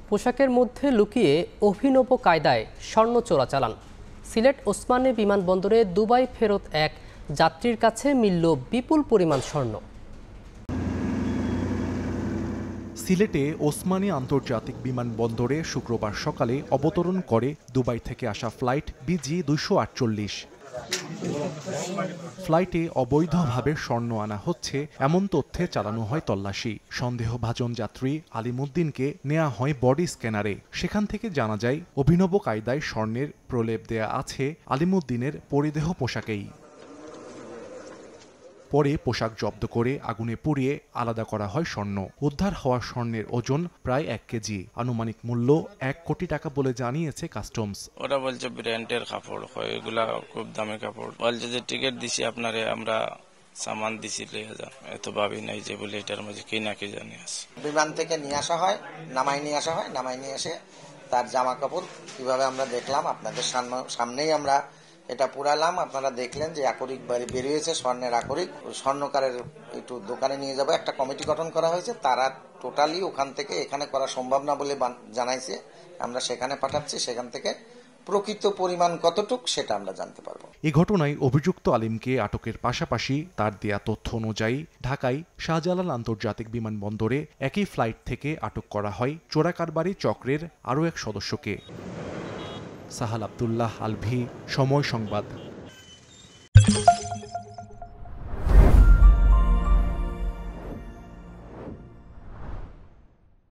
পোশাকের মধ্যে লুকিয়ে অভিনব কায়দায় স্বর্ণ চোরাচালান। সিলেট ওসমানী বিমানবন্দরে দুবাই ফেরত এক যাত্রীর কাছে মিলল বিপুল পরিমাণ স্বর্ণ। সিলেটে ওসমানী আন্তর্জাতিক বিমানবন্দরে শুক্রবার সকালে অবতরণ করে দুবাই থেকে আসা ফ্লাইট BG-248। ফ্লাইটে অবৈধভাবে স্বর্ণ আনা হচ্ছে এমন তথ্যে চালানো হয় তল্লাশি। সন্দেহভাজন যাত্রী আলিমুদ্দিনকে নেওয়া হয় বডি স্ক্যানারে। সেখান থেকে জানা যায় অভিনব কায়দায় স্বর্ণের প্রলেপ দেয়া আছে আলিমুদ্দিনের পরিধেয় পোশাকেই। পরে পোশাক জব্দ করে আগুনে পুড়িয়ে আলাদা করা হয় স্বর্ণ। উদ্ধার হওয়া স্বর্ণের ওজন প্রায় 1 কেজি, আনুমানিক মূল্য 1 কোটি টাকা বলে জানিয়েছে কাস্টমস। ওরা বলছে ব্র্যান্ডের কাপড় হয়, এগুলা খুব দামি কাপড়। বলছে যে টিকিট দিছি আপনারে, আমরা সামান দিছি লইয়া যান। এত ভাবি নাই যে বলে এটার মধ্যে কি না কি জানি আছে। বিমান থেকে নিয়ে আসা হয়, নামাই নিয়ে আসা হয়, নামাই নিয়ে এসে তার জামা কাপড় কিভাবে আমরা দেখলাম, আপনাদের সামনেই আমরা এটা পুরালাম। আপনারা দেখলেন যে আকরিক বেরিয়েছে, স্বর্ণের আকরিক। স্বর্ণকারের একটু দোকানে নিয়ে যাবো, একটা কমিটি গঠন করা হয়েছে। তারা টোটালি ওখান থেকে এখানে করা সম্ভব না বলে জানাইছে। আমরা সেখানে পাঠাচ্ছি, সেখান থেকে প্রকৃত পরিমাণ কতটুক সেটা আমরা জানতে পারবো। এই ঘটনায় অভিযুক্ত আলিমকে আটকের পাশাপাশি তার দেয়া তথ্য অনুযায়ী ঢাকায় শাহজালাল আন্তর্জাতিক বিমানবন্দরে একই ফ্লাইট থেকে আটক করা হয় চোরাকারবারি চক্রের আরও এক সদস্যকে। সাহাল আব্দুল্লাহ আলভি, সময় সংবাদ।